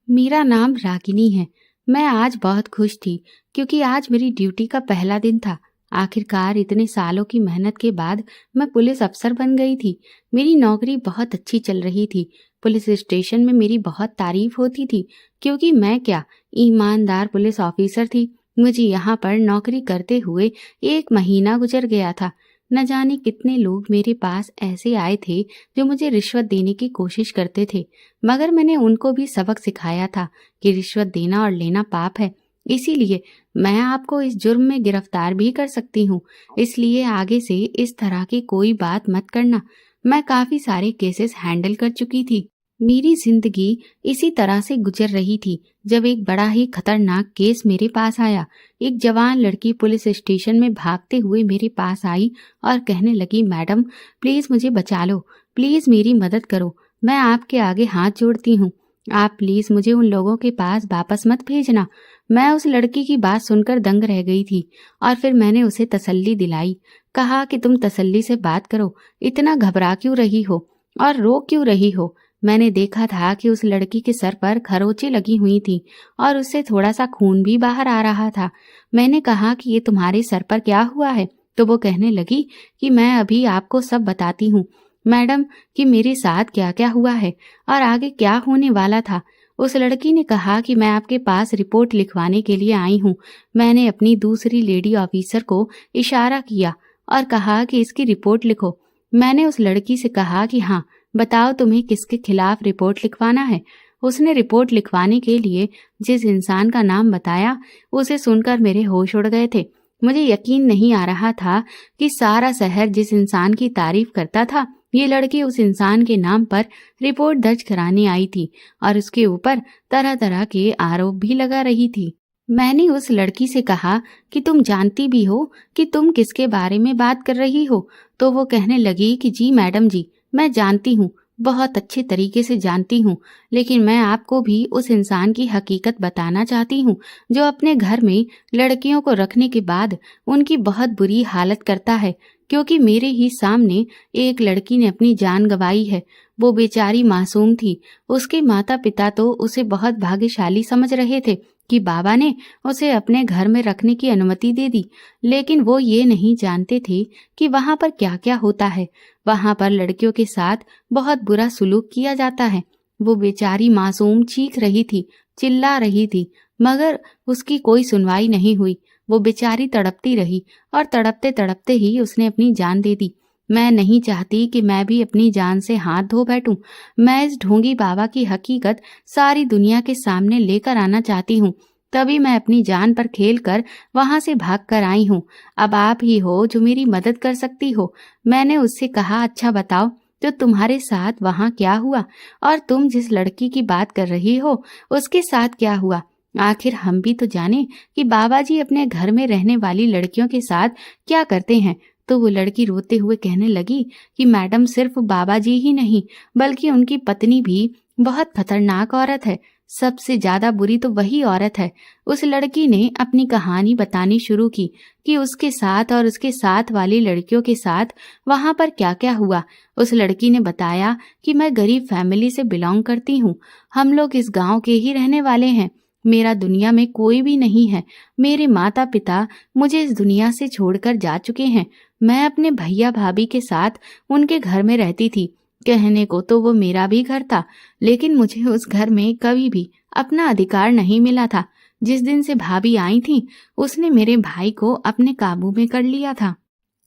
मेरा नाम रागिनी है। मैं आज बहुत खुश थी क्योंकि आज मेरी ड्यूटी का पहला दिन था। आखिरकार इतने सालों की मेहनत के बाद मैं पुलिस अफसर बन गई थी। मेरी नौकरी बहुत अच्छी चल रही थी। पुलिस स्टेशन में मेरी बहुत तारीफ होती थी क्योंकि मैं क्या, ईमानदार पुलिस ऑफिसर थी। मुझे यहाँ पर नौकरी करते हुए 1 महीना गुजर गया था। न जाने कितने लोग मेरे पास ऐसे आए थे जो मुझे रिश्वत देने की कोशिश करते थे, मगर मैंने उनको भी सबक सिखाया था कि रिश्वत देना और लेना पाप है। इसीलिए मैं आपको इस जुर्म में गिरफ्तार भी कर सकती हूँ। इसलिए आगे से इस तरह की कोई बात मत करना। मैं काफी सारे केसेस हैंडल कर चुकी थी। मेरी जिंदगी इसी तरह से गुजर रही थी जब एक बड़ा ही खतरनाक केस मेरे पास आया। एक जवान लड़की पुलिस स्टेशन में भागते हुए मेरे पास आई और कहने लगी, मैडम प्लीज मुझे बचा लो, प्लीज मेरी मदद करो, मैं आपके आगे हाथ जोड़ती हूँ, आप प्लीज मुझे उन लोगों के पास वापस मत भेजना। मैं उस लड़की की बात सुनकर दंग रह गई थी और फिर मैंने उसे तसल्ली दिलाई। कहा कि तुम तसल्ली से बात करो, इतना घबरा क्यों रही हो और रो क्यों रही हो। मैंने देखा था कि उस लड़की के सर पर खरोंचें लगी हुई थी और उससे थोड़ा सा खून भी बाहर आ रहा था। मैंने कहा कि ये तुम्हारे सर पर क्या हुआ है, तो वो कहने लगी कि मैं अभी आपको सब बताती हूँ मैडम कि मेरे साथ क्या क्या हुआ है और आगे क्या होने वाला था। उस लड़की ने कहा कि मैं आपके पास रिपोर्ट लिखवाने के लिए आई हूँ। मैंने अपनी दूसरी लेडी ऑफिसर को इशारा किया और कहा कि इसकी रिपोर्ट लिखो। मैंने उस लड़की से कहा कि हाँ, बताओ तुम्हें किसके खिलाफ रिपोर्ट लिखवाना है। उसने रिपोर्ट लिखवाने के लिए जिस इंसान का नाम बताया, उसे सुनकर मेरे होश उड़ गए थे। मुझे यकीन नहीं आ रहा था कि सारा शहर जिस इंसान की तारीफ करता था, ये लड़की उस इंसान के नाम पर रिपोर्ट दर्ज कराने आई थी और उसके ऊपर तरह तरह के आरोप भी लगा रही थी। मैंने उस लड़की से कहा कि तुम जानती भी हो कि तुम किसके बारे में बात कर रही हो, तो वो कहने लगी कि जी मैडम जी, मैं जानती हूँ, बहुत अच्छे तरीके से जानती हूँ, लेकिन मैं आपको भी उस इंसान की हकीकत बताना चाहती हूँ जो अपने घर में लड़कियों को रखने के बाद उनकी बहुत बुरी हालत करता है। क्योंकि मेरे ही सामने एक लड़की ने अपनी जान गंवाई है। वो बेचारी मासूम थी। उसके माता पिता तो उसे बहुत भाग्यशाली समझ रहे थे कि बाबा ने उसे अपने घर में रखने की अनुमति दे दी, लेकिन वो ये नहीं जानते थे कि वहां पर क्या क्या होता है। वहां पर लड़कियों के साथ बहुत बुरा सुलूक किया जाता है। वो बेचारी मासूम चीख रही थी, चिल्ला रही थी, मगर उसकी कोई सुनवाई नहीं हुई। वो बेचारी तड़पती रही और तड़पते तड़पते ही उसने अपनी जान दे दी। मैं नहीं चाहती कि मैं भी अपनी जान से हाथ धो बैठूं। मैं इस ढोंगी बाबा की हकीकत सारी दुनिया के सामने लेकर आना चाहती हूँ। तभी मैं अपनी जान पर खेल कर वहां से भाग कर आई हूँ। अब आप ही हो जो मेरी मदद कर सकती हो। मैंने उससे कहा, अच्छा बताओ तो तुम्हारे साथ वहां क्या हुआ और तुम जिस लड़की की बात कर रही हो उसके साथ क्या हुआ। आखिर हम भी तो जाने कि बाबा जी अपने घर में रहने वाली लड़कियों के साथ क्या करते हैं। तो वो लड़की रोते हुए कहने लगी कि मैडम सिर्फ बाबा जी ही नहीं बल्कि उनकी पत्नी भी बहुत खतरनाक औरत है। सबसे ज्यादा बुरी तो वही औरत है। उस लड़की ने अपनी कहानी बतानी शुरू की कि उसके साथ और उसके साथ वाली लड़कियों के साथ वहां पर क्या क्या हुआ। उस लड़की ने बताया कि मैं गरीब फैमिली से बिलोंग करती हूँ। हम लोग इस गांव के ही रहने वाले हैं। मेरा दुनिया में कोई भी नहीं है। मेरे माता पिता मुझे इस दुनिया से छोड़कर जा चुके हैं। मैं अपने भैया भाभी के साथ उनके घर में रहती थी। कहने को तो वो मेरा भी घर था, लेकिन मुझे उस घर में कभी भी अपना अधिकार नहीं मिला था। जिस दिन से भाभी आई थी, उसने मेरे भाई को अपने काबू में कर लिया था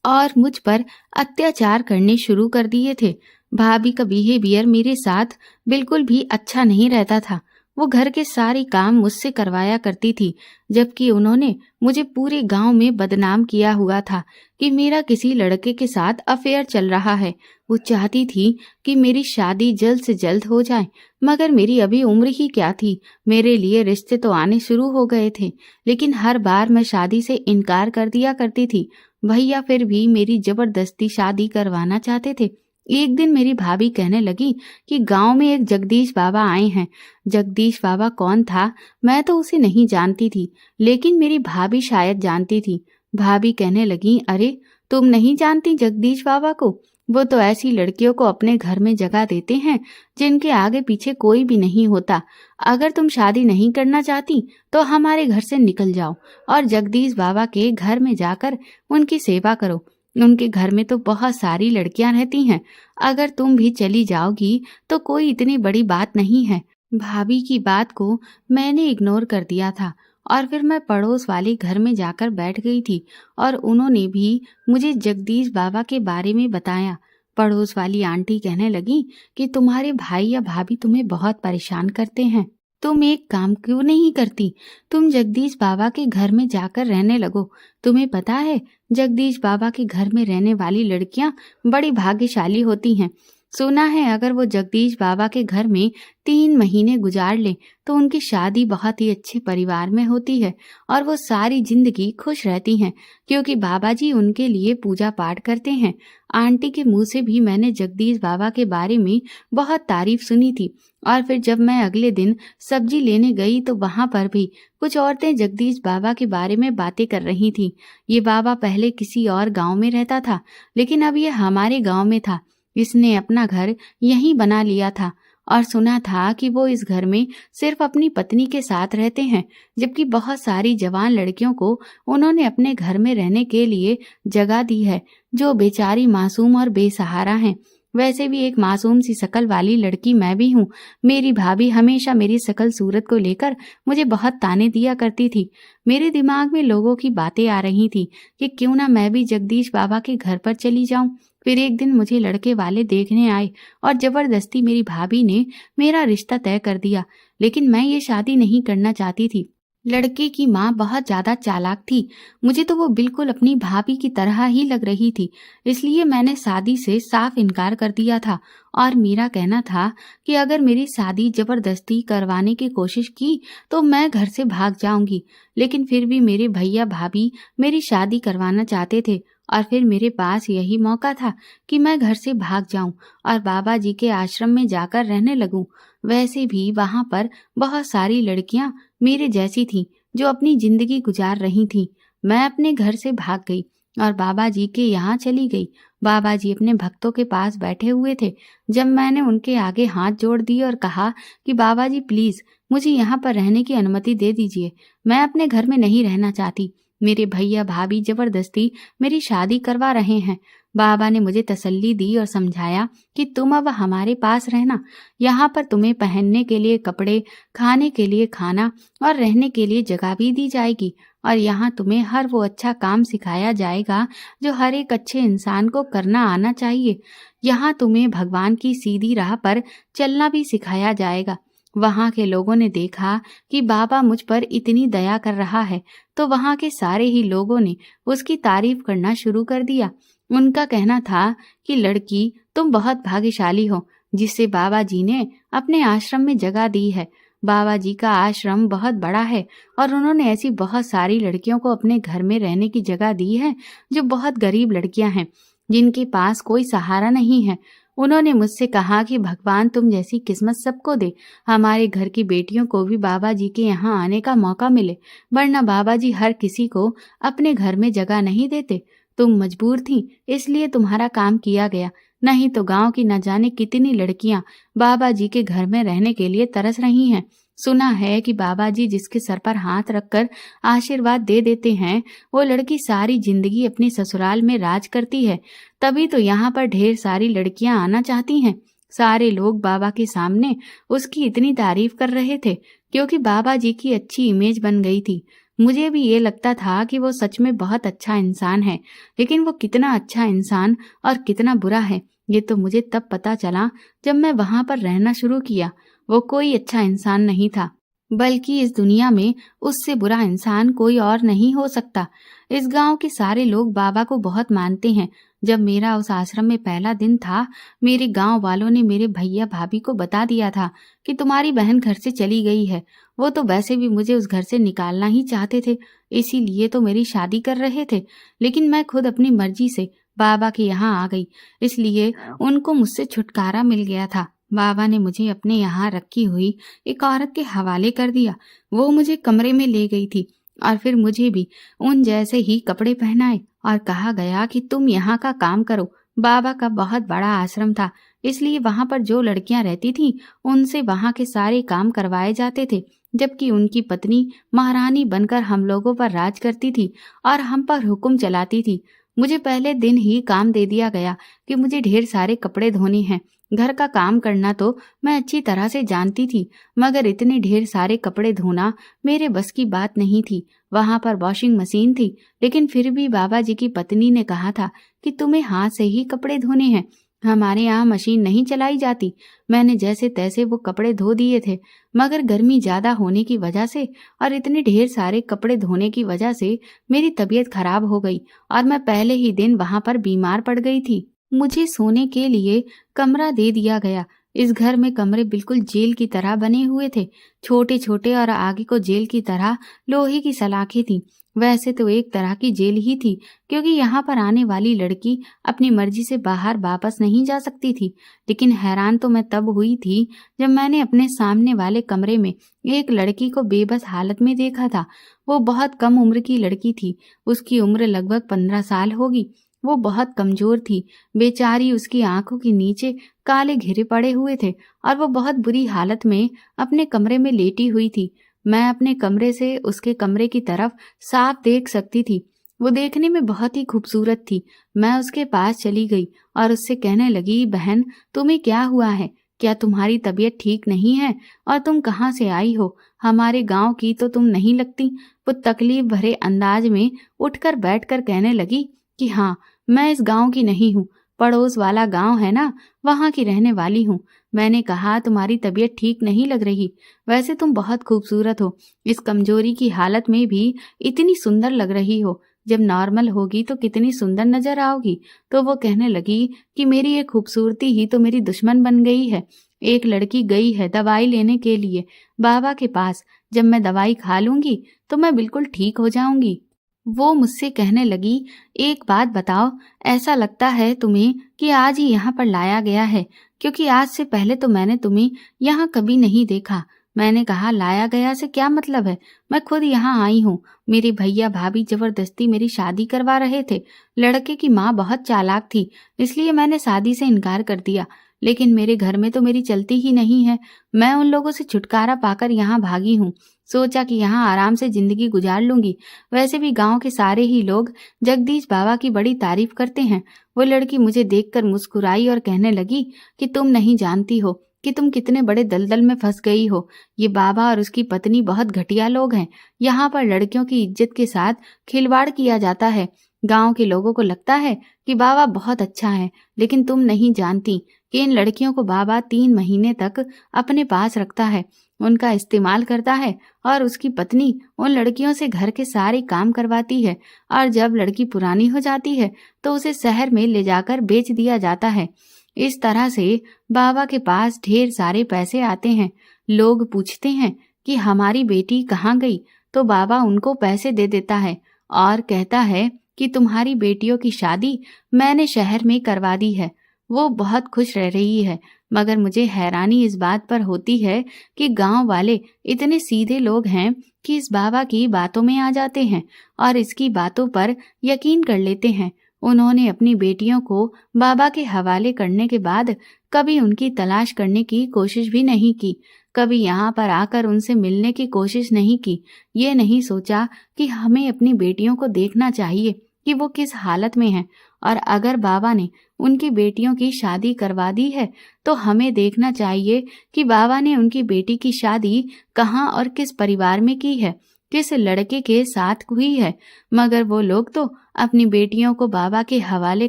और मुझ पर अत्याचार करने शुरू कर दिए थे। भाभी का बिहेवियर मेरे साथ बिल्कुल भी अच्छा नहीं रहता था। वो घर के सारे काम मुझसे करवाया करती थी, जबकि उन्होंने मुझे पूरे गांव में बदनाम किया हुआ था कि मेरा किसी लड़के के साथ अफेयर चल रहा है। वो चाहती थी कि मेरी शादी जल्द से जल्द हो जाए, मगर मेरी अभी उम्र ही क्या थी। मेरे लिए रिश्ते तो आने शुरू हो गए थे, लेकिन हर बार मैं शादी से इनकार कर दिया करती थी। भैया फिर भी मेरी जबरदस्ती शादी करवाना चाहते थे। एक दिन मेरी भाभी कहने लगी कि गांव में एक जगदीश बाबा आए हैं। जगदीश बाबा कौन था, मैं तो उसे नहीं जानती थी, लेकिन मेरी भाभी शायद जानती थी। भाभी कहने लगी, अरे तुम नहीं जानती जगदीश बाबा को? वो तो ऐसी लड़कियों को अपने घर में जगह देते हैं जिनके आगे पीछे कोई भी नहीं होता। अगर तुम शादी नहीं करना चाहती तो हमारे घर से निकल जाओ और जगदीश बाबा के घर में जाकर उनकी सेवा करो। उनके घर में तो बहुत सारी लड़कियां रहती हैं। अगर तुम भी चली जाओगी तो कोई इतनी बड़ी बात नहीं है। भाभी की बात को मैंने इग्नोर कर दिया था और फिर मैं पड़ोस वाले घर में जाकर बैठ गई थी और उन्होंने भी मुझे जगदीश बाबा के बारे में बताया। पड़ोस वाली आंटी कहने लगी कि तुम्हारे भाई या भाभी तुम्हें बहुत परेशान करते हैं। तुम एक काम क्यों नहीं करती, तुम जगदीश बाबा के घर में जाकर रहने लगो। तुम्हें पता है, जगदीश बाबा के घर में रहने वाली लड़कियां बड़ी भाग्यशाली होती हैं। सुना है अगर वो जगदीश बाबा के घर में 3 महीने गुजार ले तो उनकी शादी बहुत ही अच्छे परिवार में होती है और वो सारी जिंदगी खुश रहती हैं क्योंकि बाबा जी उनके लिए पूजा पाठ करते हैं। आंटी के मुंह से भी मैंने जगदीश बाबा के बारे में बहुत तारीफ सुनी थी और फिर जब मैं अगले दिन सब्जी लेने गई तो वहां पर भी कुछ औरतें जगदीश बाबा के बारे में बातें कर रही थी। ये बाबा पहले किसी और गांव में रहता था लेकिन अब ये हमारे गांव में था। इसने अपना घर यहीं बना लिया था और सुना था कि वो इस घर में सिर्फ अपनी पत्नी के साथ रहते हैं, जबकि बहुत सारी जवान लड़कियों को उन्होंने अपने घर में रहने के लिए जगह दी है जो बेचारी मासूम और बेसहारा हैं। वैसे भी एक मासूम सी शकल वाली लड़की मैं भी हूँ। मेरी भाभी हमेशा मेरी शकल सूरत को लेकर मुझे बहुत ताने दिया करती थी। मेरे दिमाग में लोगों की बातें आ रही थी कि क्यों ना मैं भी जगदीश बाबा के घर पर चली जाऊं। फिर एक दिन मुझे लड़के वाले देखने आए और जबरदस्ती मेरी भाभी ने मेरा रिश्ता तय कर दिया, लेकिन मैं ये शादी नहीं करना चाहती थी। लड़के की माँ बहुत ज्यादा चालाक थी। मुझे तो वो बिल्कुल अपनी भाभी की तरह ही लग रही थी, इसलिए मैंने शादी से साफ इनकार कर दिया था और मेरा कहना था कि अगर मेरी शादी जबरदस्ती करवाने की कोशिश की तो मैं घर से भाग जाऊंगी। लेकिन फिर भी मेरे भैया भाभी मेरी शादी करवाना चाहते थे और फिर मेरे पास यही मौका था कि मैं घर से भाग जाऊं और बाबा जी के आश्रम में जाकर रहने लगूं। वैसे भी वहां पर बहुत सारी लड़कियां मेरे जैसी थीं जो अपनी जिंदगी गुजार रही थीं। मैं अपने घर से भाग गई और बाबा जी के यहाँ चली गई। बाबा जी अपने भक्तों के पास बैठे हुए थे। जब मैंने उनके आगे हाथ जोड़ दिए और कहा कि बाबा जी प्लीज मुझे यहाँ पर रहने की अनुमति दे दीजिए, मैं अपने घर में नहीं रहना चाहती। मेरे भैया भाभी जबरदस्ती मेरी शादी करवा रहे हैं। बाबा ने मुझे तसल्ली दी और समझाया कि तुम अब हमारे पास रहना। यहाँ पर तुम्हें पहनने के लिए कपड़े, खाने के लिए खाना और रहने के लिए जगह भी दी जाएगी और यहाँ तुम्हें हर वो अच्छा काम सिखाया जाएगा जो हर एक अच्छे इंसान को करना आना चाहिए। यहाँ तुम्हें भगवान की सीधी राह पर चलना भी सिखाया जाएगा। वहां के लोगों ने देखा कि बाबा मुझ पर इतनी दया कर रहा है तो वहां के सारे ही लोगों ने उसकी तारीफ करना शुरू कर दिया। उनका कहना था कि लड़की तुम बहुत भाग्यशाली हो जिससे बाबा जी ने अपने आश्रम में जगह दी है। बाबा जी का आश्रम बहुत बड़ा है और उन्होंने ऐसी बहुत सारी लड़कियों को अपने घर में रहने की जगह दी है जो बहुत गरीब लड़कियां हैं, जिनके पास कोई सहारा नहीं है। उन्होंने मुझसे कहा कि भगवान तुम जैसी किस्मत सबको दे, हमारे घर की बेटियों को भी बाबा जी के यहाँ आने का मौका मिले, वरना बाबा जी हर किसी को अपने घर में जगह नहीं देते। तुम मजबूर थी इसलिए तुम्हारा काम किया गया, नहीं तो गांव की न जाने कितनी लड़कियां बाबा जी के घर में रहने के लिए तरस रही हैं। सुना है कि बाबा जी जिसके सर पर हाथ रखकर आशीर्वाद दे देते हैं वो लड़की सारी जिंदगी अपनी ससुराल में राज करती है। तभी तो यहाँ पर ढेर सारी लड़कियां आना चाहती हैं। सारे लोग बाबा के सामने उसकी इतनी तारीफ कर रहे थे क्योंकि बाबा जी की अच्छी इमेज बन गई थी। मुझे भी ये लगता था कि वो सच में बहुत अच्छा इंसान है, लेकिन वो कितना अच्छा इंसान और कितना बुरा है ये तो मुझे तब पता चला जब मैं वहां पर रहना शुरू किया। वो कोई अच्छा इंसान नहीं था, बल्कि इस दुनिया में उससे बुरा इंसान कोई और नहीं हो सकता। इस गांव के सारे लोग बाबा को बहुत मानते हैं। जब मेरा उस आश्रम में पहला दिन था, मेरे गांव वालों ने मेरे भैया भाभी को बता दिया था कि तुम्हारी बहन घर से चली गई है। वो तो वैसे भी मुझे उस घर से निकालना ही चाहते थे, इसीलिए तो मेरी शादी कर रहे थे, लेकिन मैं खुद अपनी मर्जी से बाबा के यहाँ आ गई, इसलिए उनको मुझसे छुटकारा मिल गया था। बाबा ने मुझे अपने यहाँ रखी हुई एक औरत के हवाले कर दिया। वो मुझे कमरे में ले गई थी और फिर मुझे भी उन जैसे ही कपड़े पहनाए और कहा गया कि तुम यहाँ का काम करो, बाबा का बहुत बड़ा आश्रम था, इसलिए वहां पर जो लड़कियां रहती थीं उनसे वहां के सारे काम करवाए जाते थे, जबकि उनकी पत्नी महारानी बनकर हम लोगों पर राज करती थी और हम पर हुक्म चलाती थी। मुझे पहले दिन ही काम दे दिया गया कि मुझे ढेर सारे कपड़े धोने हैं। घर का काम करना तो मैं अच्छी तरह से जानती थी, मगर इतने ढेर सारे कपड़े धोना मेरे बस की बात नहीं थी। वहां पर वॉशिंग मशीन थी, लेकिन फिर भी बाबा जी की पत्नी ने कहा था कि तुम्हें हाथ से ही कपड़े धोने हैं, हमारे यहाँ मशीन नहीं चलाई जाती। मैंने जैसे तैसे वो कपड़े धो दिए थे, मगर गर्मी ज्यादा होने की वजह से और इतने ढेर सारे कपड़े धोने की वजह से मेरी तबीयत खराब हो गई और मैं पहले ही दिन वहां पर बीमार पड़ गई थी। मुझे सोने के लिए कमरा दे दिया गया। इस घर में कमरे बिल्कुल जेल की तरह बने हुए थे, छोटे छोटे, और आगे को जेल की तरह लोहे की सलाखें थीं। वैसे तो एक तरह की जेल ही थी, क्योंकि यहाँ पर आने वाली लड़की अपनी मर्जी से बाहर वापस नहीं जा सकती थी। लेकिन हैरान तो मैं तब हुई थी जब मैंने अपने सामने वाले कमरे में एक लड़की को बेबस हालत में देखा था। वो बहुत कम उम्र की लड़की थी, उसकी उम्र लगभग 15 साल होगी। वो बहुत कमजोर थी, बेचारी, उसकी आंखों के नीचे काले घेरे पड़े हुए थे और वो बहुत बुरी हालत में अपने कमरे में लेटी हुई थी। मैं अपने कमरे से उसके कमरे की तरफ साफ देख सकती थी। वो देखने में बहुत ही खूबसूरत थी। मैं उसके पास चली गई और उससे कहने लगी, बहन, तुम्हें क्या हुआ है? क्या तुम्हारी तबीयत ठीक नहीं है? और तुम कहाँ से आई हो? हमारे गांव की तो तुम नहीं लगती। वो तकलीफ भरे अंदाज में उठकर बैठकर कहने लगी कि हाँ, मैं इस गांव की नहीं हूँ, पड़ोस वाला गांव है ना, वहां की रहने वाली हूँ। मैंने कहा, तुम्हारी तबीयत ठीक नहीं लग रही। वैसे तुम बहुत खूबसूरत हो, इस कमजोरी की हालत में भी इतनी सुंदर लग रही हो। जब नॉर्मल होगी तो कितनी सुंदर नजर आओगी। तो वो कहने लगी कि मेरी ये खूबसूरती ही तो मेरी दुश्मन बन गई है। एक लड़की गई है दवाई लेने के लिए बाबा के पास। जब मैं दवाई खा लूंगी तो मैं बिल्कुल ठीक हो जाऊंगी। वो मुझसे कहने लगी, एक बात बताओ, ऐसा लगता है तुम्हें कि आज ही यहाँ पर लाया गया है, क्योंकि आज से पहले तो मैंने तुम्हें यहाँ कभी नहीं देखा। मैंने कहा, लाया गया से क्या मतलब है? मैं खुद यहाँ आई हूँ। मेरे भैया भाभी जबरदस्ती मेरी शादी करवा रहे थे। लड़के की माँ बहुत चालाक थी, इसलिए मैंने शादी से इनकार कर दिया। लेकिन मेरे घर में तो मेरी चलती ही नहीं है। मैं उन लोगों से छुटकारा पाकर यहाँ भागी हूँ। सोचा कि यहाँ आराम से जिंदगी गुजार लूंगी। वैसे भी गांव के सारे ही लोग जगदीश बाबा की बड़ी तारीफ करते हैं। वो लड़की मुझे देखकर मुस्कुराई और कहने लगी कि तुम नहीं जानती हो कि तुम कितने बड़े दलदल में फंस गई हो। ये बाबा और उसकी पत्नी बहुत घटिया लोग हैं। यहाँ पर लड़कियों की इज्जत के साथ खिलवाड़ किया जाता है। गांव के लोगों को लगता है कि बाबा बहुत अच्छा है, लेकिन तुम नहीं जानती कि इन लड़कियों को बाबा 3 महीने तक अपने पास रखता है, उनका इस्तेमाल करता है और उसकी पत्नी उन लड़कियों से घर के सारे काम करवाती है। और जब लड़की पुरानी हो जाती है तो उसे शहर में ले जाकर बेच दिया जाता है। इस तरह से बाबा के पास ढेर सारे पैसे आते हैं। लोग पूछते हैं कि हमारी बेटी कहाँ गई, तो बाबा उनको पैसे दे देता है और कहता है कि तुम्हारी बेटियों की शादी मैंने शहर में करवा दी है। वो बहुत खुश रह रही है। मगर मुझे हैरानी इस बात पर होती है कि गांव वाले इतने सीधे लोग हैं कि इस बाबा की बातों में आ जाते हैं और इसकी बातों पर यकीन कर लेते हैं। उन्होंने अपनी बेटियों को बाबा के हवाले करने के बाद कभी उनकी तलाश करने की कोशिश भी नहीं की, कभी यहाँ पर आकर उनसे मिलने की कोशिश नहीं की। ये नहीं सोचा कि हमें अपनी बेटियों को देखना चाहिए कि वो किस हालत में हैं, और अगर बाबा ने उनकी बेटियों की शादी करवा दी है तो हमें देखना चाहिए कि बाबा ने उनकी बेटी की शादी कहाँ और किस परिवार में की है, किस लड़के के साथ हुई है। मगर वो लोग तो अपनी बेटियों को बाबा के हवाले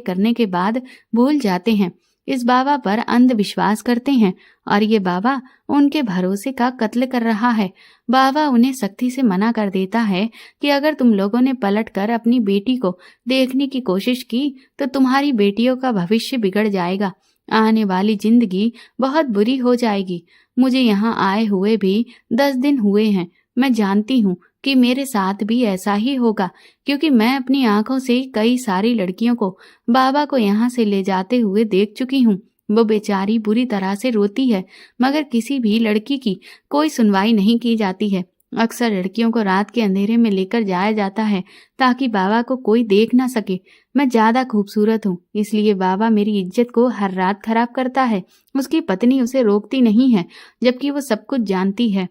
करने के बाद भूल जाते हैं, इस बाबा पर अंधविश्वास करते हैं और ये बाबा उनके भरोसे का कत्ल कर रहा है। बाबा उन्हें सख्ती से मना कर देता है कि अगर तुम लोगों ने पलटकर अपनी बेटी को देखने की कोशिश की तो तुम्हारी बेटियों का भविष्य बिगड़ जाएगा, आने वाली जिंदगी बहुत बुरी हो जाएगी। मुझे यहाँ आए हुए भी 10 दिन हुए हैं। मैं जानती हूँ कि मेरे साथ भी ऐसा ही होगा, क्योंकि मैं अपनी आंखों से कई सारी लड़कियों को बाबा को यहाँ से ले जाते हुए देख चुकी हूँ। वो बेचारी बुरी तरह से रोती है, मगर किसी भी लड़की की कोई सुनवाई नहीं की जाती है। अक्सर लड़कियों को रात के अंधेरे में लेकर जाया जाता है ताकि बाबा को कोई देख ना सके। मैं ज्यादा खूबसूरत हूँ, इसलिए बाबा मेरी इज्जत को हर रात खराब करता है। उसकी पत्नी उसे रोकती नहीं है, जबकि वो सब कुछ जानती है।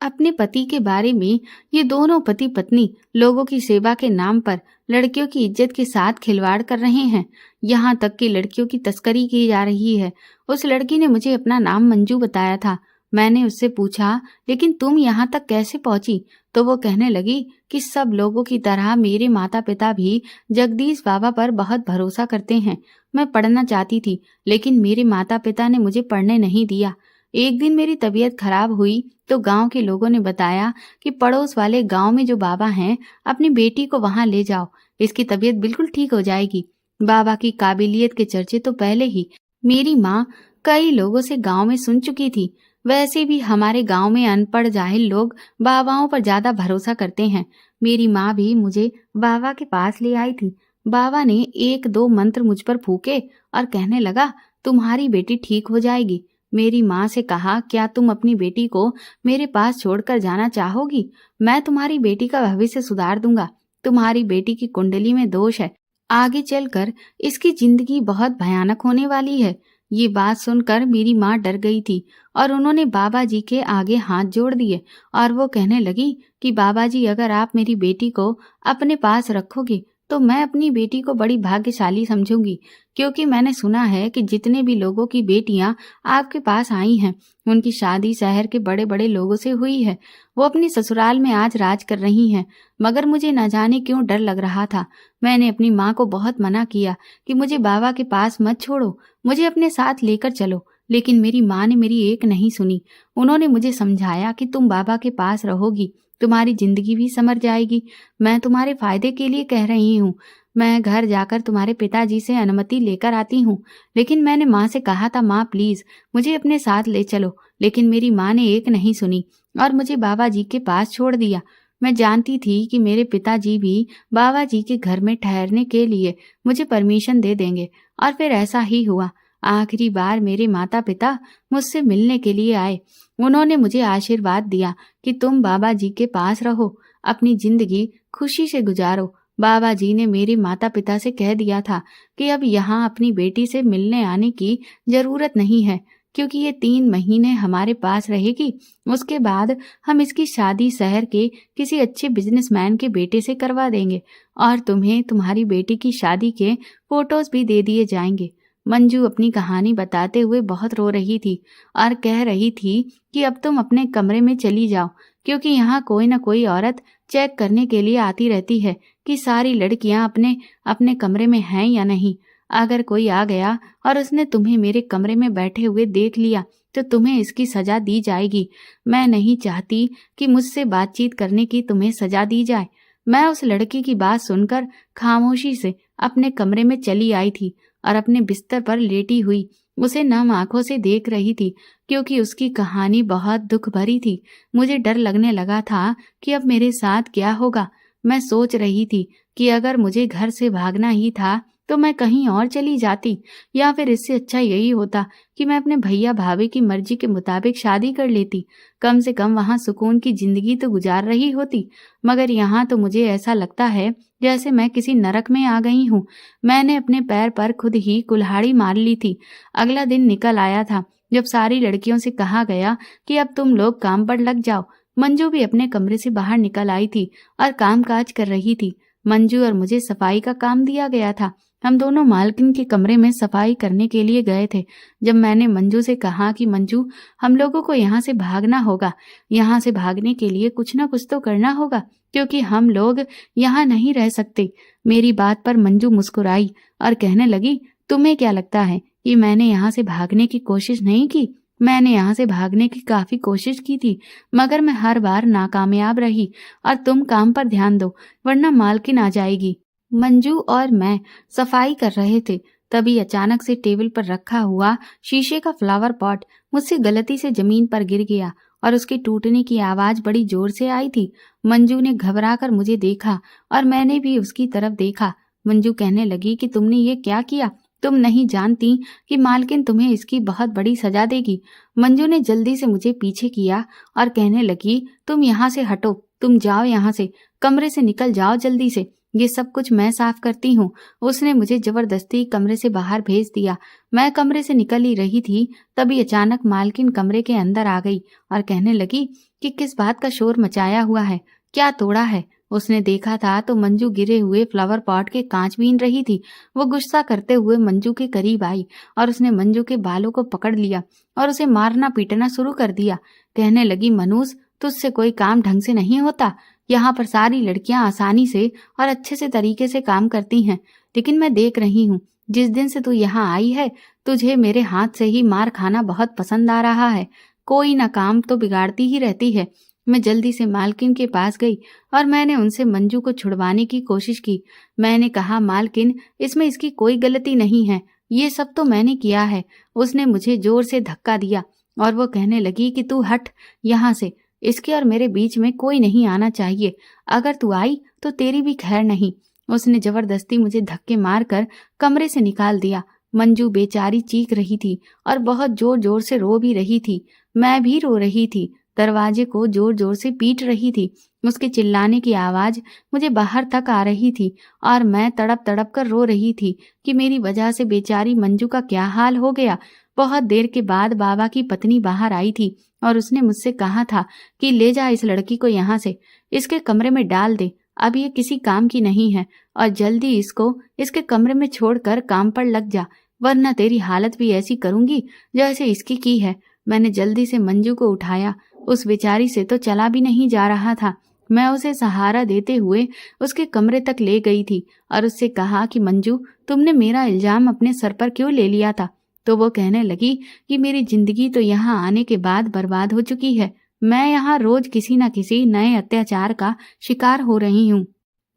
अपने पति के बारे में ये दोनों पति पत्नी लोगों की सेवा के नाम पर लड़कियों की इज्जत के साथ खिलवाड़ कर रहे हैं। यहाँ तक कि लड़कियों की तस्करी की जा रही है। उस लड़की ने मुझे अपना नाम मंजू बताया था। मैंने उससे पूछा, लेकिन तुम यहाँ तक कैसे पहुंची? तो वो कहने लगी कि सब लोगों की तरह मेरे माता पिता भी जगदीश बाबा पर बहुत भरोसा करते हैं। मैं पढ़ना चाहती थी, लेकिन मेरे माता पिता ने मुझे पढ़ने नहीं दिया। एक दिन मेरी तबीयत खराब हुई तो गांव के लोगों ने बताया कि पड़ोस वाले गांव में जो बाबा हैं, अपनी बेटी को वहां ले जाओ, इसकी तबीयत बिल्कुल ठीक हो जाएगी। बाबा की काबिलियत के चर्चे तो पहले ही मेरी माँ कई लोगों से गांव में सुन चुकी थी। वैसे भी हमारे गांव में अनपढ़ जाहिल लोग बाबाओं पर ज्यादा भरोसा करते हैं। मेरी माँ भी मुझे बाबा के पास ले आई थी। बाबा ने एक दो मंत्र मुझ पर फूके और कहने लगा, तुम्हारी बेटी ठीक हो जाएगी। मेरी माँ से कहा, क्या तुम अपनी बेटी को मेरे पास छोड़कर जाना चाहोगी? मैं तुम्हारी बेटी का भविष्य सुधार दूंगा। तुम्हारी बेटी की कुंडली में दोष है, आगे चलकर इसकी जिंदगी बहुत भयानक होने वाली है। ये बात सुनकर मेरी माँ डर गई थी और उन्होंने बाबा जी के आगे हाथ जोड़ दिए और वो कहने लगी कि बाबा जी, अगर आप मेरी बेटी को अपने पास रखोगे तो मैं अपनी बेटी को बड़ी भाग्यशाली समझूंगी, क्योंकि मैंने सुना है कि जितने भी लोगों की बेटियां आपके पास आई हैं, उनकी शादी शहर के बड़े बड़े लोगों से हुई है। वो अपनी ससुराल में आज राज कर रही हैं। मगर मुझे न जाने क्यों डर लग रहा था। मैंने अपनी माँ को बहुत मना किया कि मुझे बाबा के पास मत छोड़ो, मुझे अपने साथ लेकर चलो, लेकिन मेरी माँ ने मेरी एक नहीं सुनी। उन्होंने मुझे समझाया कि तुम बाबा के पास रहोगी, तुम्हारी जिंदगी भी संवर जाएगी। मैं तुम्हारे फायदे के लिए कह रही हूँ। मैं घर जाकर तुम्हारे पिताजी से अनुमति लेकर आती हूँ। लेकिन मैंने माँ से कहा था, माँ प्लीज मुझे अपने साथ ले चलो, लेकिन मेरी माँ ने एक नहीं सुनी और मुझे बाबा जी के पास छोड़ दिया। मैं जानती थी कि मेरे पिताजी भी बाबा जी के घर में ठहरने के लिए मुझे परमिशन दे देंगे, और फिर ऐसा ही हुआ। आखिरी बार मेरे माता पिता मुझसे मिलने के लिए आए। उन्होंने मुझे आशीर्वाद दिया कि तुम बाबा जी के पास रहो, अपनी जिंदगी खुशी से गुजारो। बाबा जी ने मेरे माता पिता से कह दिया था कि अब यहाँ अपनी बेटी से मिलने आने की जरूरत नहीं है, क्योंकि ये 3 महीने हमारे पास रहेगी। उसके बाद हम इसकी शादी शहर के किसी अच्छे बिजनेसमैन के बेटे से करवा देंगे और तुम्हें तुम्हारी बेटी की शादी के फोटोज भी दे दिए जाएंगे। मंजू अपनी कहानी बताते हुए बहुत रो रही थी और कह रही थी कि अब तुम अपने कमरे में चली जाओ, क्योंकि यहाँ कोई न कोई औरत चेक करने के लिए आती रहती है कि सारी लड़कियां अपने अपने कमरे में हैं या नहीं। अगर कोई आ गया और उसने तुम्हें मेरे कमरे में बैठे हुए देख लिया तो तुम्हें इसकी सजा दी जाएगी। मैं नहीं चाहती कि मुझसे बातचीत करने की तुम्हें सजा दी जाए। मैं उस लड़की की बात सुनकर खामोशी से अपने कमरे में चली आई थी और अपने बिस्तर पर लेटी हुई उसे नम आंखों से देख रही थी, क्योंकि उसकी कहानी बहुत दुख भरी थी। मुझे डर लगने लगा था कि अब मेरे साथ क्या होगा। मैं सोच रही थी कि अगर मुझे घर से भागना ही था तो मैं कहीं और चली जाती, या फिर इससे अच्छा यही होता कि मैं अपने भैया भाभी की मर्जी के मुताबिक शादी कर लेती। कम से कम वहां सुकून की जिंदगी तो गुजार रही होती। मगर यहाँ तो मुझे ऐसा लगता है जैसे मैं किसी नरक में आ गई हूँ। मैंने अपने पैर पर खुद ही कुल्हाड़ी मार ली थी। अगला दिन निकल आया था जब सारी लड़कियों से कहा गया कि अब तुम लोग काम पर लग जाओ। मंजू भी अपने कमरे से बाहर निकल आई थी और कामकाज कर रही थी। मंजू और मुझे सफाई का काम दिया गया था। हम दोनों मालकिन के कमरे में सफाई करने के लिए गए थे। जब मैंने मंजू से कहा कि मंजू, हम लोगों को यहाँ से भागना होगा, यहाँ से भागने के लिए कुछ ना कुछ तो करना होगा, क्योंकि हम लोग यहाँ नहीं रह सकते। मेरी बात पर मंजू मुस्कुराई और कहने लगी, तुम्हें क्या लगता है कि मैंने यहाँ से भागने की कोशिश नहीं की? मैंने यहाँ से भागने की काफी कोशिश की थी, मगर मैं हर बार नाकामयाब रही। और तुम काम पर ध्यान दो, वरना मालकिन आ जाएगी। मंजू और मैं सफाई कर रहे थे, तभी अचानक से टेबल पर रखा हुआ शीशे का फ्लावर पॉट मुझसे गलती से जमीन पर गिर गया और उसके टूटने की आवाज बड़ी जोर से आई थी। मंजू ने घबराकर मुझे देखा और मैंने भी उसकी तरफ देखा। मंजू कहने लगी कि तुमने ये क्या किया? तुम नहीं जानती कि मालकिन तुम्हें इसकी बहुत बड़ी सजा देगी। मंजू ने जल्दी से मुझे पीछे किया और कहने लगी, तुम यहाँ से हटो, तुम जाओ यहाँ से, कमरे से निकल जाओ जल्दी से, ये सब कुछ मैं साफ करती हूँ। उसने मुझे जबरदस्ती कमरे से बाहर भेज दिया। मैं कमरे से निकल ही रही थी, तभी अचानक मालकिन कमरे के अंदर आ गई और कहने लगी कि किस बात का शोर मचाया हुआ है, क्या तोड़ा है। उसने देखा था तो मंजू गिरे हुए फ्लावर पॉट के कांच बीन रही थी। वो गुस्सा करते हुए मंजू के करीब आई और उसने मंजू के बालों को पकड़ लिया और उसे मारना पीटना शुरू कर दिया। कहने लगी, मनुष, तुझसे कोई काम ढंग से नहीं होता। यहाँ पर सारी लड़कियां आसानी से और अच्छे से तरीके से काम करती हैं, लेकिन मैं देख रही हूँ जिस दिन से तू यहाँ आई है, तुझे मेरे हाथ से ही मार खाना बहुत पसंद आ रहा है। कोई ना काम तो बिगाड़ती ही रहती है। मैं जल्दी से मालकिन के पास गई और मैंने उनसे मंजू को छुड़वाने की कोशिश की। मैंने कहा, मालकिन, इसमें इसकी कोई गलती नहीं है, ये सब तो मैंने किया है। उसने मुझे जोर से धक्का दिया और वो कहने लगी कि तू हट यहाँ से, इसके और मेरे बीच में कोई नहीं आना चाहिए। अगर तू आई तो तेरी भी खैर नहीं। उसने जबरदस्ती मुझे धक्के मारकर कमरे से निकाल दिया। मंजू बेचारी चीख रही थी और बहुत जोर जोर से रो भी रही थी। मैं भी रो रही थी, दरवाजे को जोर जोर से पीट रही थी। उसके चिल्लाने की आवाज मुझे बाहर तक आ रही थी और मैं तड़प तड़प कर रो रही थी कि मेरी वजह से बेचारी मंजू का क्या हाल हो गया। बहुत देर के बाद बाबा की पत्नी बाहर आई थी और उसने मुझसे कहा था कि ले जा इस लड़की को यहाँ से, इसके कमरे में डाल दे, अब ये किसी काम की नहीं है और जल्दी इसको इसके कमरे में छोड़कर काम पर लग जा, वरना तेरी हालत भी ऐसी करूंगी जैसे इसकी की है। मैंने जल्दी से मंजू को उठाया। उस बेचारी से तो चला भी नहीं जा रहा था। मैं उसे सहारा देते हुए उसके कमरे तक ले गई थी और उससे कहा कि मंजू, तुमने मेरा इल्जाम अपने सर पर क्यों ले लिया था? तो वो कहने लगी कि मेरी जिंदगी तो यहाँ आने के बाद बर्बाद हो चुकी है। मैं यहाँ रोज किसी न किसी नए अत्याचार का शिकार हो रही हूँ,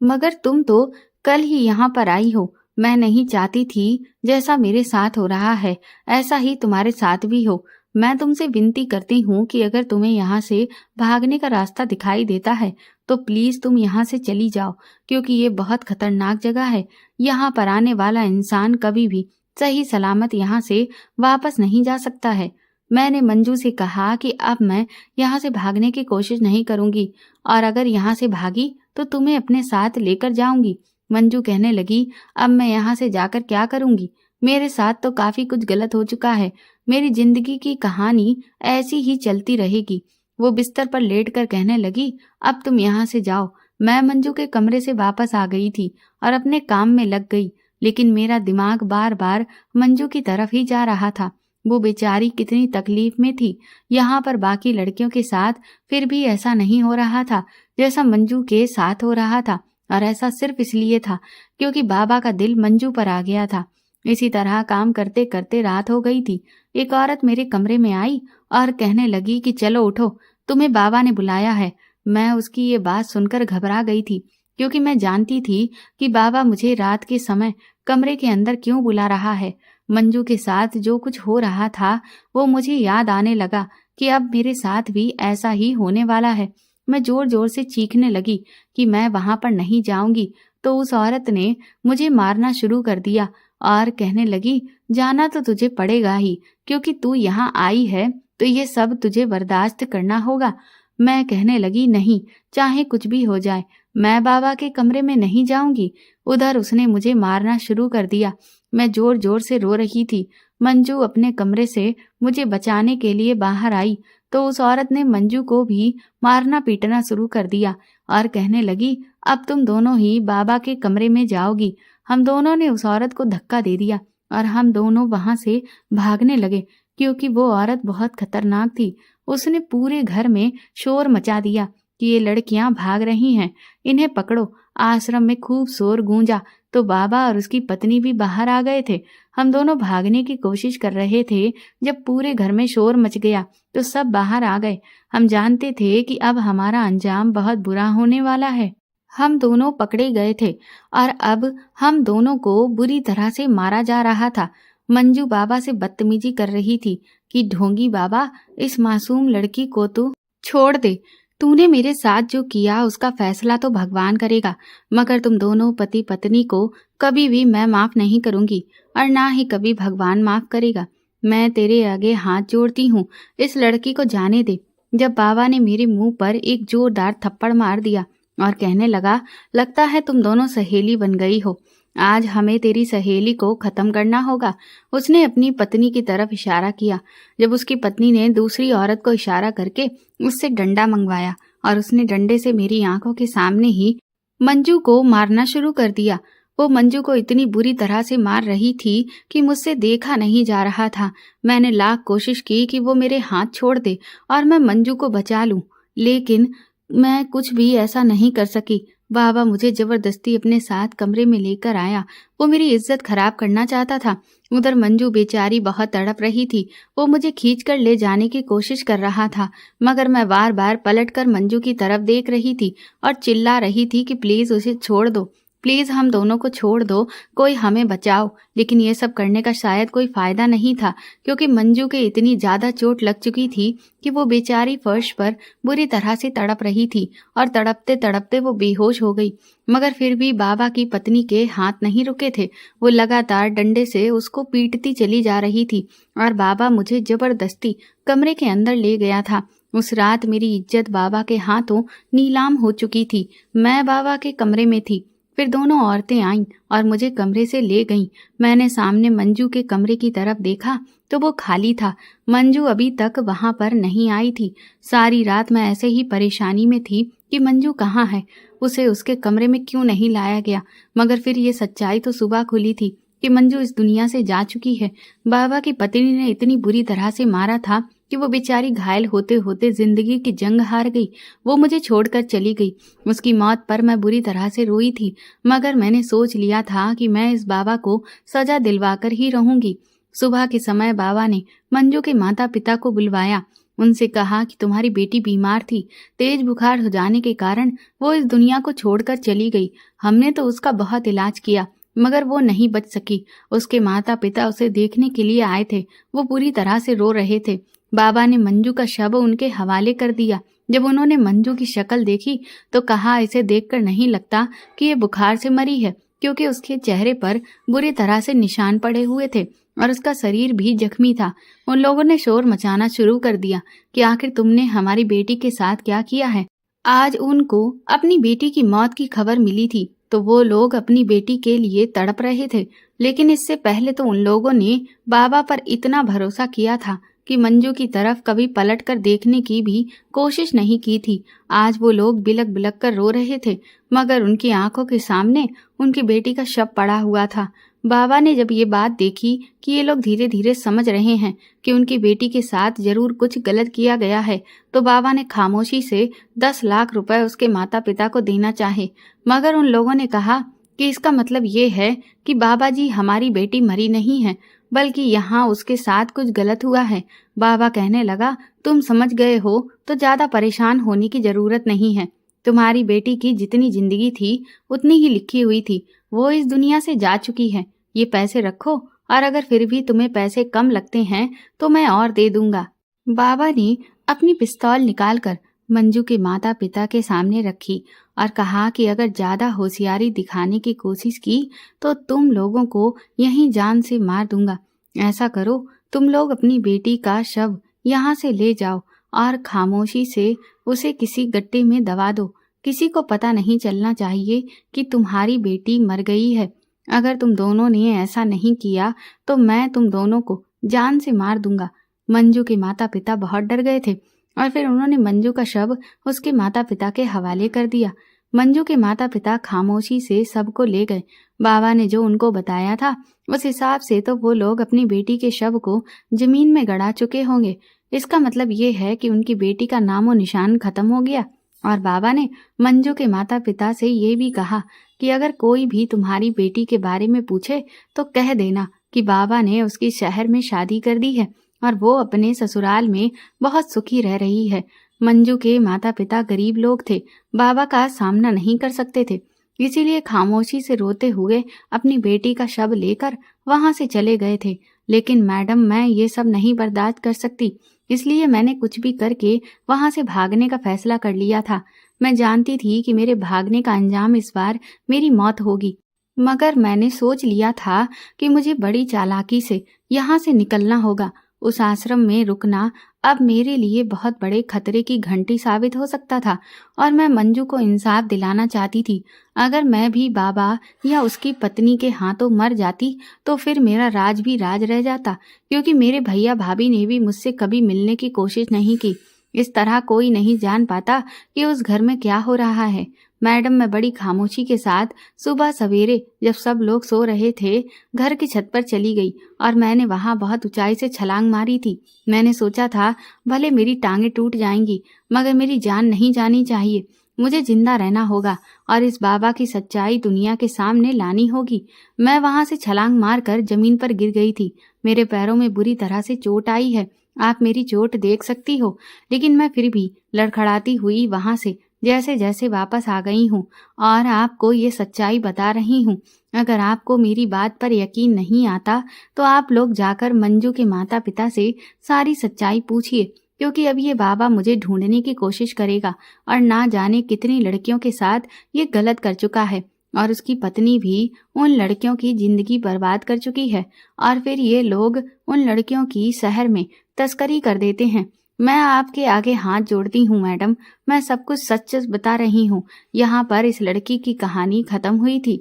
मगर तुम तो कल ही यहाँ पर आई हो। मैं नहीं चाहती थी जैसा मेरे साथ हो रहा है ऐसा ही तुम्हारे साथ भी हो। मैं तुमसे विनती करती हूँ कि अगर तुम्हें यहाँ से भागने का रास्ता दिखाई देता है तो प्लीज तुम यहाँ से चली जाओ, क्योंकि ये बहुत खतरनाक जगह है। यहाँ पर आने वाला इंसान कभी भी सही सलामत यहाँ से वापस नहीं जा सकता है। मैंने मंजू से कहा कि अब मैं यहाँ से भागने की कोशिश नहीं करूंगी और अगर यहाँ से भागी तो तुम्हें अपने साथ लेकर जाऊंगी। मंजू कहने लगी, अब मैं यहाँ से जाकर क्या करूंगी? मेरे साथ तो काफी कुछ गलत हो चुका है। मेरी जिंदगी की कहानी ऐसी ही चलती रहेगी। वो बिस्तर पर लेटकर कहने लगी, अब तुम यहाँ से जाओ। मैं मंजू के कमरे से वापस आ गई थी और अपने काम में लग गई, लेकिन मेरा दिमाग बार बार मंजू की तरफ ही जा रहा था। वो बेचारी कितनी तकलीफ में थी। यहाँ पर बाकी लड़कियों के साथ फिर भी ऐसा नहीं हो रहा था जैसा मंजू के साथ हो रहा था, और ऐसा सिर्फ इसलिए था क्योंकि बाबा का दिल मंजू पर आ गया था। इसी तरह काम करते करते रात हो गई थी। एक औरत मेरे कमरे में आई और कहने लगी कि चलो उठो, तुम्हें बाबा ने बुलाया है। मैं उसकी ये बात सुनकर घबरा गई थी, क्योंकि मैं जानती थी कि बाबा मुझे रात के समय कमरे के अंदर क्यों बुला रहा है। मंजू के साथ जो कुछ हो रहा था वो मुझे याद आने लगा कि अब मेरे साथ भी ऐसा ही होने वाला है। मैं जोर जोर से चीखने लगी कि मैं वहां पर नहीं जाऊंगी, तो उस औरत ने मुझे मारना शुरू कर दिया और कहने लगी, जाना तो तुझे पड़ेगा ही, क्योंकि तू यहाँ आई है तो ये सब तुझे बर्दाश्त करना होगा। मैं कहने लगी, नहीं, चाहे कुछ भी हो जाए, मैं बाबा के कमरे में नहीं जाऊंगी। उधर उसने मुझे मारना शुरू कर दिया। मैं जोर जोर से रो रही थी। मंजू अपने कमरे से मुझे बचाने के लिए बाहर आई तो उस औरत ने मंजू को भी मारना पीटना शुरू कर दिया और कहने लगी, अब तुम दोनों ही बाबा के कमरे में जाओगी। हम दोनों ने उस औरत को धक्का दे दिया और हम दोनों वहां से भागने लगे, क्योंकि वो औरत बहुत खतरनाक थी। उसने पूरे घर में शोर मचा दिया कि ये लड़कियां भाग रही हैं, इन्हें पकड़ो। आश्रम में खूब शोर गूंजा तो बाबा और उसकी पत्नी भी बाहर आ गए थे। हम दोनों भागने की कोशिश कर रहे थे। जब पूरे घर में शोर मच गया तो सब बाहर आ गए। हम जानते थे कि अब हमारा अंजाम बहुत बुरा होने वाला है। हम दोनों पकड़े गए थे और अब हम दोनों को बुरी तरह से मारा जा रहा था। मंजू बाबा से बदतमीजी कर रही थी कि ढोंगी बाबा, इस मासूम लड़की को तो छोड़ दे, तूने मेरे साथ जो किया उसका फैसला तो भगवान करेगा, मगर तुम दोनों पति पत्नी को कभी भी मैं माफ नहीं करूंगी और ना ही कभी भगवान माफ करेगा। मैं तेरे आगे हाथ जोड़ती हूँ, इस लड़की को जाने दे। जब बाबा ने मेरे मुंह पर एक जोरदार थप्पड़ मार दिया और कहने लगा, लगता है तुम दोनों सहेली बन गई हो, आज हमें तेरी सहेली को खत्म करना होगा। उसने अपनी पत्नी की तरफ इशारा किया। जब उसकी पत्नी ने दूसरी औरत को इशारा करके उससे डंडा मंगवाया और उसने डंडे से मेरी आंखों के सामने ही मंजू को मारना शुरू कर दिया। वो मंजू को इतनी बुरी तरह से मार रही थी कि मुझसे देखा नहीं जा रहा था। मैंने लाख कोशिश की कि वो मेरे हाथ छोड़ दे और मैं मंजू को बचा लूं, लेकिन मैं कुछ भी ऐसा नहीं कर सकी। बाबा मुझे जबरदस्ती अपने साथ कमरे में लेकर आया। वो मेरी इज्जत खराब करना चाहता था। उधर मंजू बेचारी बहुत तड़प रही थी। वो मुझे खींचकर ले जाने की कोशिश कर रहा था, मगर मैं बार बार पलटकर मंजू की तरफ देख रही थी और चिल्ला रही थी कि प्लीज उसे छोड़ दो, प्लीज हम दोनों को छोड़ दो, कोई हमें बचाओ। लेकिन ये सब करने का शायद कोई फायदा नहीं था, क्योंकि मंजू के इतनी ज्यादा चोट लग चुकी थी कि वो बेचारी फर्श पर बुरी तरह से तड़प रही थी और तड़पते तड़पते वो बेहोश हो गई। मगर फिर भी बाबा की पत्नी के हाथ नहीं रुके थे। वो लगातार डंडे से उसको पीटती चली जा रही थी और बाबा मुझे जबरदस्ती कमरे के अंदर ले गया था। उस रात मेरी इज्जत बाबा के हाथों नीलाम हो चुकी थी। मैं बाबा के कमरे में थी। फिर दोनों औरतें आईं और मुझे कमरे से ले गईं। मैंने सामने मंजू के कमरे की तरफ देखा तो वो खाली था। मंजू अभी तक वहां पर नहीं आई थी। सारी रात मैं ऐसे ही परेशानी में थी कि मंजू कहाँ है, उसे उसके कमरे में क्यों नहीं लाया गया। मगर फिर ये सच्चाई तो सुबह खुली थी कि मंजू इस दुनिया से जा चुकी है। बाबा की पत्नी ने इतनी बुरी तरह से मारा था कि वो बेचारी घायल होते होते जिंदगी की जंग हार गई। वो मुझे छोड़कर चली गई। उसकी मौत पर मैं बुरी तरह से रोई थी, मगर मैंने सोच लिया था कि मैं इस बाबा को सजा दिलवाकर ही रहूंगी। सुबह के समय बाबा ने मंजू के माता पिता को बुलवाया। उनसे कहा कि तुम्हारी बेटी बीमार थी, तेज बुखार हो जाने के कारण वो इस दुनिया को छोड़कर चली गई। हमने तो उसका बहुत इलाज किया, मगर वो नहीं बच सकी। उसके माता पिता उसे देखने के लिए आए थे। वो पूरी तरह से रो रहे थे। बाबा ने मंजू का शव उनके हवाले कर दिया। जब उन्होंने मंजू की शक्ल देखी तो कहा, इसे देखकर नहीं लगता कि ये बुखार से मरी है, क्योंकि उसके चेहरे पर बुरी तरह से निशान पड़े हुए थे और उसका शरीर भी जख्मी था। उन लोगों ने शोर मचाना शुरू कर दिया कि आखिर तुमने हमारी बेटी के साथ क्या किया है। आज उनको अपनी बेटी की मौत की खबर मिली थी तो वो लोग अपनी बेटी के लिए तड़प रहे थे, लेकिन इससे पहले तो उन लोगों ने बाबा पर इतना भरोसा किया था कि मंजू की तरफ कभी पलट कर देखने की भी कोशिश नहीं की थी। आज वो लोग बिलक बिलक कर रो रहे थे, मगर उनकी आंखों के सामने उनकी बेटी का शव पड़ा हुआ था। बाबा ने जब ये बात देखी कि ये लोग धीरे धीरे समझ रहे हैं कि उनकी बेटी के साथ जरूर कुछ गलत किया गया है, तो बाबा ने खामोशी से 10 लाख रुपए उसके माता पिता को देना चाहे। मगर उन लोगों ने कहा कि इसका मतलब ये है कि बाबा जी, हमारी बेटी मरी नहीं है, बल्कि यहाँ उसके साथ कुछ गलत हुआ है। बाबा कहने लगा, तुम समझ गए हो तो ज्यादा परेशान होने की जरूरत नहीं है। तुम्हारी बेटी की जितनी जिंदगी थी उतनी ही लिखी हुई थी। वो इस दुनिया से जा चुकी है। ये पैसे रखो, और अगर फिर भी तुम्हें पैसे कम लगते हैं तो मैं और दे दूंगा। बाबा ने अपनी पिस्तौल निकालकर मंजू के माता पिता के सामने रखी और कहा कि अगर ज्यादा होशियारी दिखाने की कोशिश की तो तुम लोगों को यहीं जान से मार दूंगा। ऐसा करो, तुम लोग अपनी बेटी का शव यहाँ से ले जाओ और खामोशी से उसे किसी गट्टे में दबा दो। किसी को पता नहीं चलना चाहिए कि तुम्हारी बेटी मर गई है। अगर तुम दोनों ने ऐसा नहीं किया तो मैं तुम दोनों को जान से मार दूंगा। मंजू के माता पिता बहुत डर गए थे और फिर उन्होंने मंजू का शव उसके माता पिता के हवाले कर दिया। मंजू के माता पिता खामोशी से सबको ले गए। बाबा ने जो उनको बताया था उस हिसाब से तो वो लोग अपनी बेटी के शव को जमीन में गड़ा चुके होंगे। इसका मतलब ये है कि उनकी बेटी का नामो निशान खत्म हो गया। और बाबा ने मंजू के माता पिता से ये भी कहा कि अगर कोई भी तुम्हारी बेटी के बारे में पूछे तो कह देना कि बाबा ने उसकी शहर में शादी कर दी है और वो अपने ससुराल में बहुत सुखी रह रही है। मंजू के माता पिता गरीब लोग थे, बाबा का सामना नहीं कर सकते थे, इसीलिए खामोशी से रोते हुए अपनी बेटी का शव लेकर वहां से चले गए थे। लेकिन मैडम, मैं ये सब नहीं बर्दाश्त कर सकती। इसलिए मैंने कुछ भी करके वहां से भागने का फैसला कर लिया था। मैं जानती थी कि मेरे भागने का अंजाम इस बार मेरी मौत होगी, मगर मैंने सोच लिया था कि मुझे बड़ी चालाकी से यहाँ से निकलना होगा। उस आश्रम में रुकना अब मेरे लिए बहुत बड़े खतरे की घंटी साबित हो सकता था और मैं मंजू को इंसाफ दिलाना चाहती थी। अगर मैं भी बाबा या उसकी पत्नी के हाथों मर जाती तो फिर मेरा राज भी राज रह जाता, क्योंकि मेरे भैया भाभी ने भी मुझसे कभी मिलने की कोशिश नहीं की। इस तरह कोई नहीं जान पाता कि उस घर में क्या हो रहा है। मैडम, मैं बड़ी खामोशी के साथ सुबह सवेरे जब सब लोग सो रहे थे घर की छत पर चली गई और मैंने वहां बहुत ऊंचाई से छलांग मारी थी। मैंने सोचा था भले मेरी टांगें टूट जाएंगी, मगर मेरी जान नहीं जानी चाहिए। मुझे जिंदा रहना होगा और इस बाबा की सच्चाई दुनिया के सामने लानी होगी। मैं वहां से छलांग मारकर जमीन पर गिर गई थी। मेरे पैरों में बुरी तरह से चोट आई है, आप मेरी चोट देख सकती हो, लेकिन मैं फिर भी लड़खड़ाती हुई वहां से जैसे जैसे वापस आ गई हूँ और आपको ये सच्चाई बता रही हूँ। अगर आपको मेरी बात पर यकीन नहीं आता तो आप लोग जाकर मंजू के माता पिता से सारी सच्चाई पूछिए, क्योंकि अब ये बाबा मुझे ढूंढने की कोशिश करेगा और ना जाने कितनी लड़कियों के साथ ये गलत कर चुका है और उसकी पत्नी भी उन लड़कियों की जिंदगी बर्बाद कर चुकी है और फिर ये लोग उन लड़कियों की शहर में तस्करी कर देते हैं। मैं आपके आगे हाथ जोड़ती हूँ मैडम, मैं सब कुछ सच सच बता रही हूँ। यहाँ पर इस लड़की की कहानी खत्म हुई थी।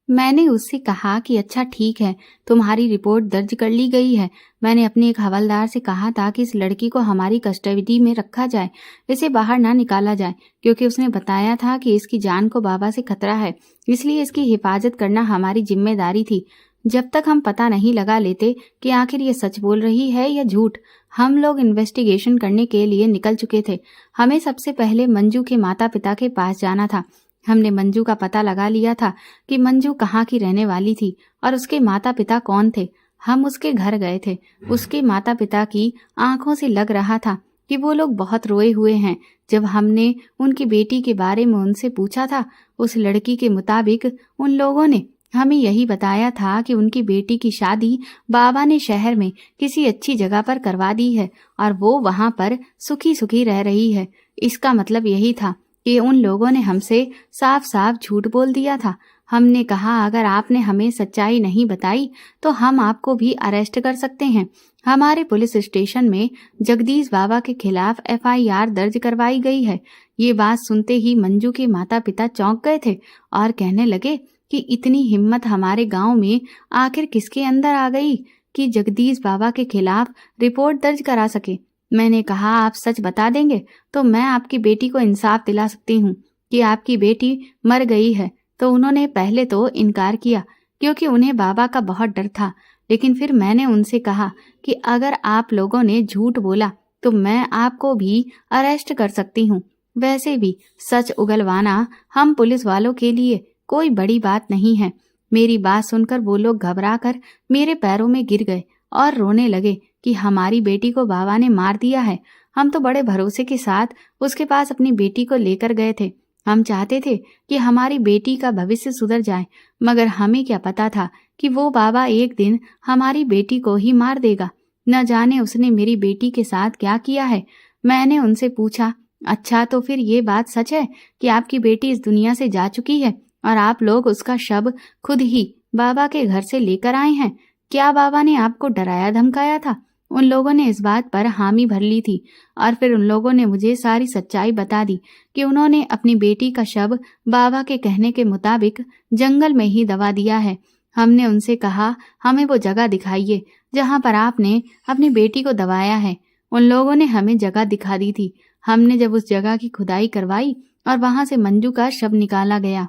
मैंने उससे कहा कि अच्छा ठीक है, तुम्हारी रिपोर्ट दर्ज कर ली गई है। मैंने अपने एक हवलदार से कहा था कि इस लड़की को हमारी कस्टडी में रखा जाए, इसे बाहर ना निकाला जाए, क्योंकि उसने बताया था कि इसकी जान को बाबा से खतरा है, इसलिए इसकी हिफाजत करना हमारी जिम्मेदारी थी। जब तक हम पता नहीं लगा लेते कि आखिर ये सच बोल रही है या झूठ, हम लोग इन्वेस्टिगेशन करने के लिए निकल चुके थे। हमें सबसे पहले मंजू के माता पिता के पास जाना था। हमने मंजू का पता लगा लिया था कि मंजू कहाँ की रहने वाली थी और उसके माता पिता कौन थे। हम उसके घर गए थे। उसके माता पिता की आंखों से लग रहा था कि वो लोग बहुत रोए हुए हैं। जब हमने उनकी बेटी के बारे में उनसे पूछा था, उस लड़की के मुताबिक उन लोगों ने हमें यही बताया था कि उनकी बेटी की शादी बाबा ने शहर में किसी अच्छी जगह पर करवा दी है और वो वहां पर सुखी सुखी रह रही है। इसका मतलब यही था कि उन लोगों ने हमसे साफ साफ झूठ बोल दिया था। हमने कहा अगर आपने हमें सच्चाई नहीं बताई तो हम आपको भी अरेस्ट कर सकते हैं। हमारे पुलिस स्टेशन में जगदीश बाबा के खिलाफ FIR दर्ज करवाई गई है। ये बात सुनते ही मंजू के माता पिता चौंक गए थे और कहने लगे कि इतनी हिम्मत हमारे गांव में आखिर किसके अंदर आ गई कि जगदीश बाबा के खिलाफ रिपोर्ट दर्ज करा सके। मैंने कहा आप सच बता देंगे तो मैं आपकी बेटी को इंसाफ दिला सकती हूँ कि आपकी बेटी मर गई है। तो उन्होंने पहले तो इनकार किया क्योंकि उन्हें बाबा का बहुत डर था, लेकिन फिर मैंने उनसे कहा कि अगर आप लोगों ने झूठ बोला तो मैं आपको भी अरेस्ट कर सकती हूँ। वैसे भी सच उगलवाना हम पुलिस वालों के लिए कोई बड़ी बात नहीं है। मेरी बात सुनकर वो लोग घबराकर मेरे पैरों में गिर गए और रोने लगे कि हमारी बेटी को बाबा ने मार दिया है। हम तो बड़े भरोसे के साथ उसके पास अपनी बेटी को लेकर गए थे। हम चाहते थे कि हमारी बेटी का भविष्य सुधर जाए, मगर हमें क्या पता था कि वो बाबा एक दिन हमारी बेटी को ही मार देगा। न जाने उसने मेरी बेटी के साथ क्या किया है। मैंने उनसे पूछा, अच्छा तो फिर ये बात सच है कि आपकी बेटी इस दुनिया से जा चुकी है और आप लोग उसका शव खुद ही बाबा के घर से लेकर आए हैं? क्या बाबा ने आपको डराया धमकाया था? उन लोगों ने इस बात पर हामी भर ली थी और फिर उन लोगों ने मुझे सारी सच्चाई बता दी कि उन्होंने अपनी बेटी का शव बाबा के कहने के मुताबिक जंगल में ही दबा दिया है। हमने उनसे कहा हमें वो जगह दिखाइए जहां पर आपने अपनी बेटी को दबाया है। उन लोगों ने हमें जगह दिखा दी थी। हमने जब उस जगह की खुदाई करवाई और वहां से मंजू का शव निकाला गया,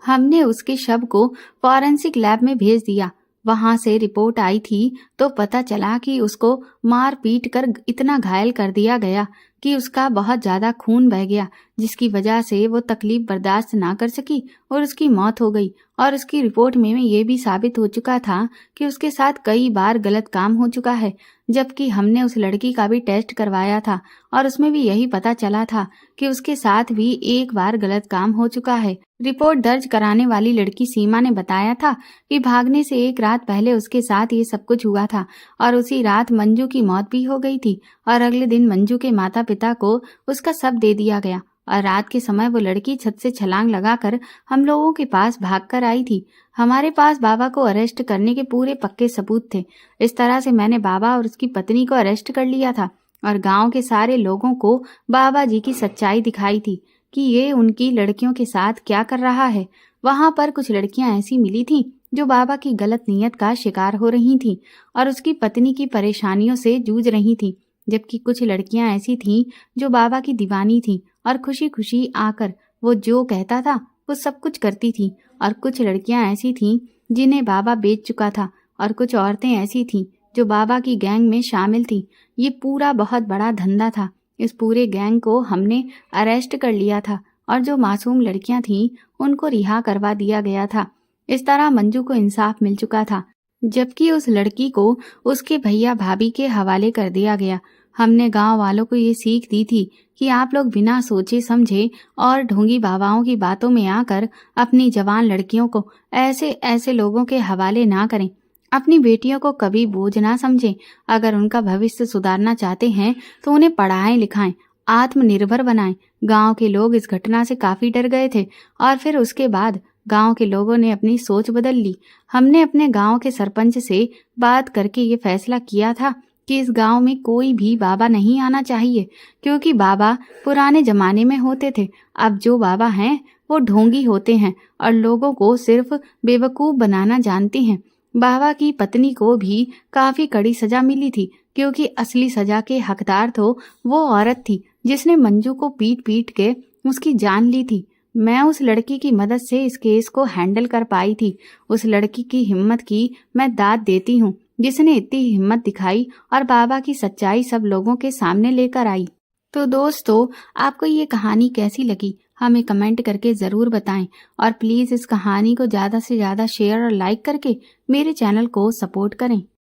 हमने उसके शव को फॉरेंसिक लैब में भेज दिया। वहां से रिपोर्ट आई थी तो पता चला कि उसको मार पीट कर इतना घायल कर दिया गया कि उसका बहुत ज्यादा खून बह गया, जिसकी वजह से वो तकलीफ बर्दाश्त ना कर सकी और उसकी मौत हो गई। और उसकी रिपोर्ट में ये भी साबित हो चुका था कि उसके साथ कई बार गलत काम हो चुका है, जबकि हमने उस लड़की का भी टेस्ट करवाया था और उसमें भी यही पता चला था कि उसके साथ भी एक बार गलत काम हो चुका है। रिपोर्ट दर्ज कराने वाली लड़की सीमा ने बताया था कि भागने से एक रात पहले उसके साथ ये सब कुछ हुआ था और उसी रात मंजू की मौत भी हो गई थी और अगले दिन मंजू के माता पिता को उसका शव दे दिया गया और रात के समय वो लड़की छत से छलांग लगाकर हम लोगों के पास भागकर आई थी। हमारे पास बाबा को अरेस्ट करने के पूरे पक्के सबूत थे। इस तरह से मैंने बाबा और उसकी पत्नी को अरेस्ट कर लिया था और गांव के सारे लोगों को बाबा जी की सच्चाई दिखाई थी कि ये उनकी लड़कियों के साथ क्या कर रहा है। वहां पर कुछ लड़कियां ऐसी मिली थीं जो बाबा की गलत नीयत का शिकार हो रही थीं और उसकी पत्नी की परेशानियों से जूझ रही थीं, जबकि कुछ लड़कियां ऐसी थीं जो बाबा की दीवानी थीं और खुशी खुशी आकर वो जो कहता था वो सब कुछ करती थीं। और कुछ लड़कियां ऐसी थीं जिन्हें बाबा बेच चुका था और कुछ औरतें ऐसी थीं जो बाबा की गैंग में शामिल थीं। ये पूरा बहुत बड़ा धंधा था। इस पूरे गैंग को हमने अरेस्ट कर लिया था और जो मासूम लड़कियां थीं उनको रिहा करवा दिया गया था। इस तरह मंजू को इंसाफ मिल चुका था, जबकि उस लड़की को उसके भैया भाभी के हवाले कर दिया गया। हमने गांव वालों को ये सीख दी थी कि आप लोग बिना सोचे समझे और ढोंगी बाबाओं की बातों में आकर अपनी जवान लड़कियों को ऐसे ऐसे लोगों के हवाले ना करें। अपनी बेटियों को कभी बोझ ना समझें। अगर उनका भविष्य सुधारना चाहते हैं तो उन्हें पढ़ाएं लिखाएं, आत्मनिर्भर बनाएं। गांव के लोग इस घटना से काफी डर गए थे और फिर उसके बाद गांव के लोगों ने अपनी सोच बदल ली। हमने अपने गांव के सरपंच से बात करके ये फैसला किया था कि इस गांव में कोई भी बाबा नहीं आना चाहिए, क्योंकि बाबा पुराने जमाने में होते थे। अब जो बाबा हैं वो ढोंगी होते हैं और लोगों को सिर्फ बेवकूफ बनाना जानते हैं। बाबा की पत्नी को भी काफी कड़ी सजा मिली थी, क्योंकि असली सजा के हकदार तो वो औरत थी जिसने मंजू को पीट पीट के उसकी जान ली थी। मैं उस लड़की की मदद से इस केस को हैंडल कर पाई थी। उस लड़की की हिम्मत की मैं दाद देती हूँ, जिसने इतनी हिम्मत दिखाई और बाबा की सच्चाई सब लोगों के सामने लेकर आई। तो दोस्तों, आपको ये कहानी कैसी लगी हमें कमेंट करके ज़रूर बताएं और प्लीज़ इस कहानी को ज़्यादा से ज़्यादा शेयर और लाइक करके मेरे चैनल को सपोर्ट करें।